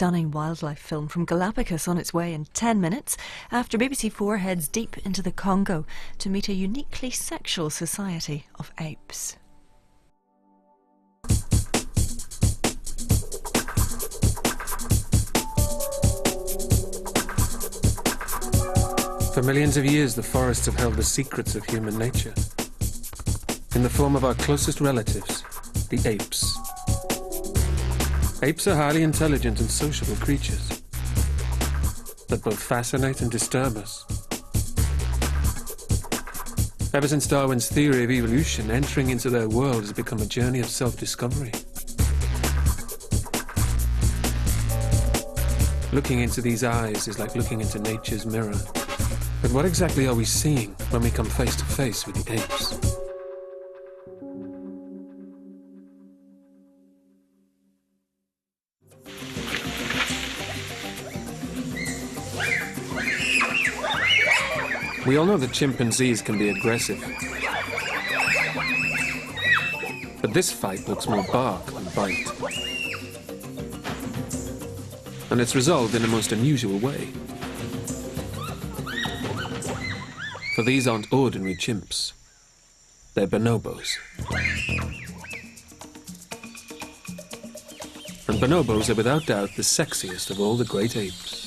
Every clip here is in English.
stunning wildlife film from Galapagos on its way in 10 minutes after BBC4 heads deep into the Congo to meet a uniquely sexual society of apes. For millions of years, the forests have held the secrets of human nature, in the form of our closest relatives, the apes. Apes are highly intelligent and sociable creatures that both fascinate and disturb us. Ever since Darwin's theory of evolution, entering into their world has become a journey of self-discovery. Looking into these eyes is like looking into nature's mirror. But what exactly are we seeing when we come face to face with the apes? We all know that chimpanzees can be aggressive. But this fight looks more bark than bite. And it's resolved in a most unusual way. For these aren't ordinary chimps. They're bonobos. And bonobos are without doubt the sexiest of all the great apes.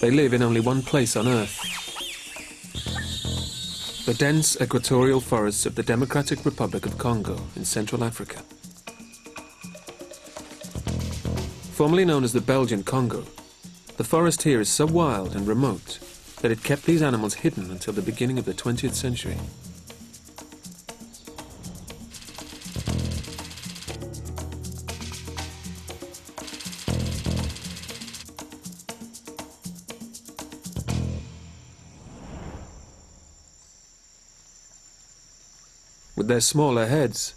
They live in only one place on Earth. The dense equatorial forests of the Democratic Republic of Congo in Central Africa. Formerly known as the Belgian Congo, the forest here is so wild and remote that it kept these animals hidden until the beginning of the 20th century. With their smaller heads,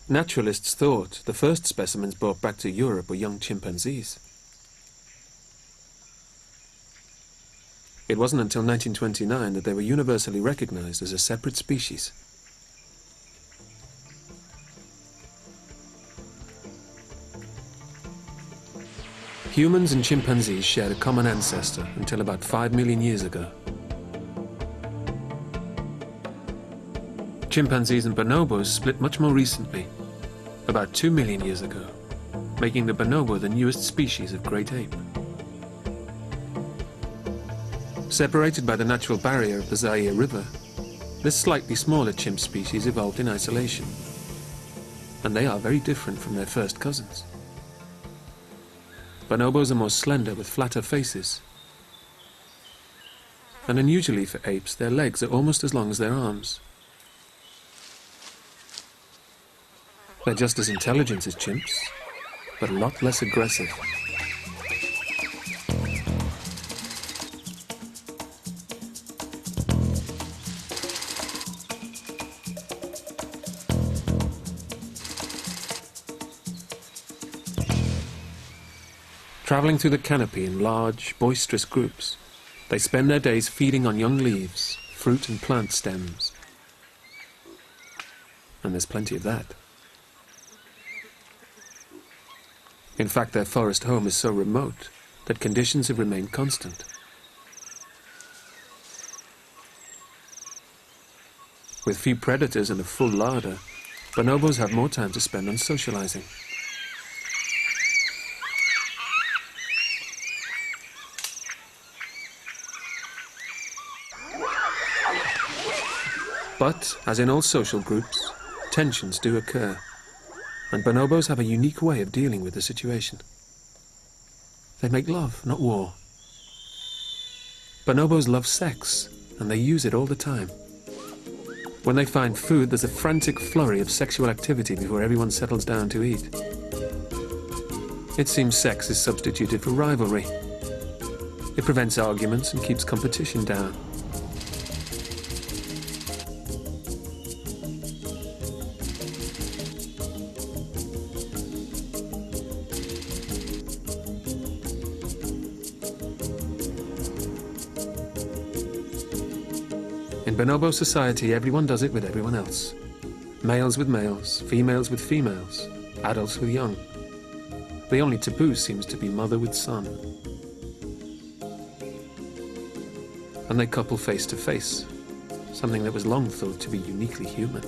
naturalists thought the first specimens brought back to Europe were young chimpanzees. It wasn't until 1929 that they were universally recognized as a separate species. Humans and chimpanzees shared a common ancestor until about 5 million years ago. Chimpanzees and bonobos split much more recently, about 2 million years ago, making the bonobo the newest species of great ape. Separated by the natural barrier of the Zaire River, this slightly smaller chimp species evolved in isolation, and they are very different from their first cousins. Bonobos are more slender with flatter faces, and unusually for apes, their legs are almost as long as their arms. They're just as intelligent as chimps, but a lot less aggressive. Traveling through the canopy in large, boisterous groups, they spend their days feeding on young leaves, fruit and plant stems. And there's plenty of that. In fact, their forest home is so remote that conditions have remained constant. With few predators and a full larder, bonobos have more time to spend on socializing. But, as in all social groups, tensions do occur. And bonobos have a unique way of dealing with the situation. They make love, not war. Bonobos love sex, and they use it all the time. When they find food, there's a frantic flurry of sexual activity before everyone settles down to eat. It seems sex is substituted for rivalry. It prevents arguments and keeps competition down. In bonobo society, everyone does it with everyone else. Males with males, females with females, adults with young. The only taboo seems to be mother with son. And they couple face to face, something that was long thought to be uniquely human.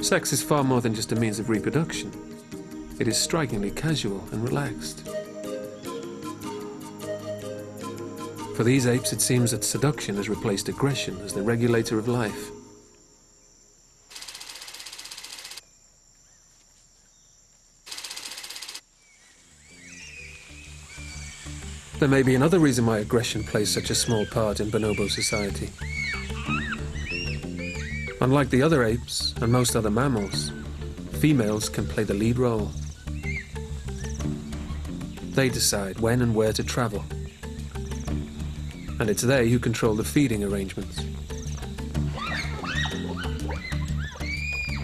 Sex is far more than just a means of reproduction. It is strikingly casual and relaxed. For these apes, it seems that seduction has replaced aggression as the regulator of life. There may be another reason why aggression plays such a small part in bonobo society. Unlike the other apes and most other mammals, females can play the lead role. They decide when and where to travel. And it's they who control the feeding arrangements.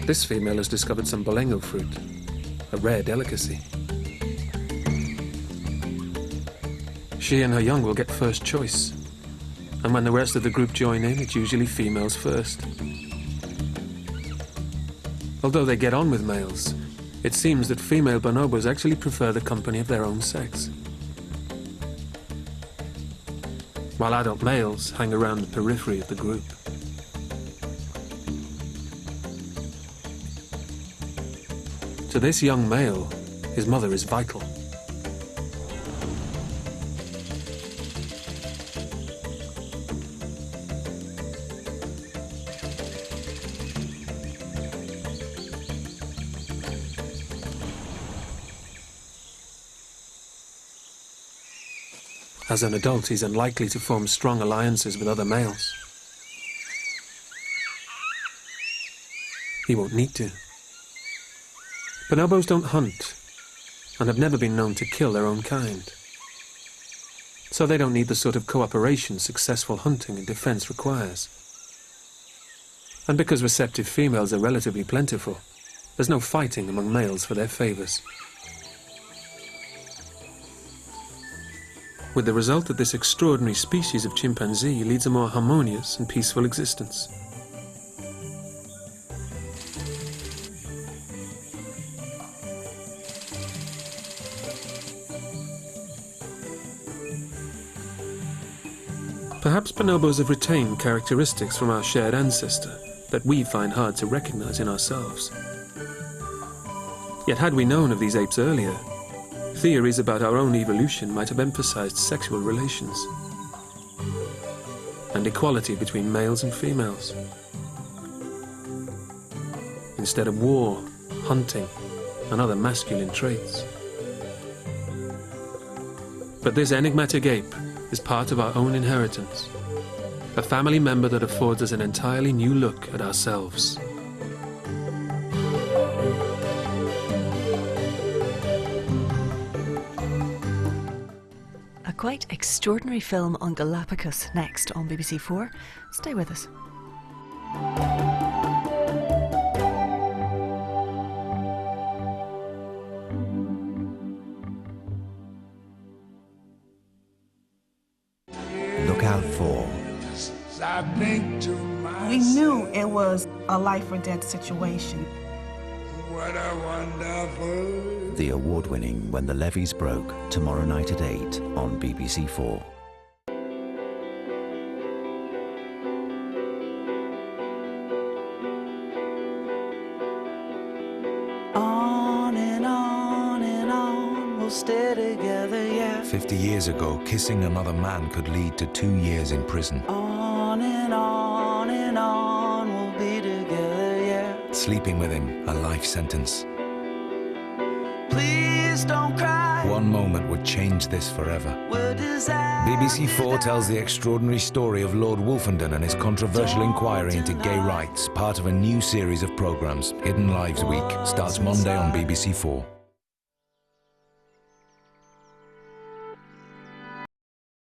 This female has discovered some bolengo fruit, a rare delicacy. She and her young will get first choice. And when the rest of the group join in, it's usually females first. Although they get on with males, it seems that female bonobos actually prefer the company of their own sex. While adult males hang around the periphery of the group. To this young male, his mother is vital. As an adult, he's unlikely to form strong alliances with other males. He won't need to. Bonobos don't hunt, and have never been known to kill their own kind. So they don't need the sort of cooperation successful hunting and defense requires. And because receptive females are relatively plentiful, there's no fighting among males for their favors. With the result that this extraordinary species of chimpanzee leads a more harmonious and peaceful existence. Perhaps bonobos have retained characteristics from our shared ancestor that we find hard to recognize in ourselves. Yet had we known of these apes earlier, theories about our own evolution might have emphasized sexual relations and equality between males and females, instead of war, hunting, and other masculine traits. But this enigmatic ape is part of our own inheritance, a family member that affords us an entirely new look at ourselves. A quite extraordinary film on Galapagos next on BBC4. Stay with us. Look out for. We knew it was a life or death situation. What a wonderful... The award-winning When the Levees Broke, tomorrow night at 8 on BBC4. On and on, we'll stay together, yeah. 50 years ago, kissing another man could lead to 2 years in prison. On and on, we'll be together, yeah. Sleeping with him, a life sentence. Please don't cry. One moment would change this forever. We're BBC4 tells the extraordinary story of Lord Wolfenden and his controversial inquiry into gay rights, part of a new series of programmes. Hidden Lives Week starts Monday on BBC4.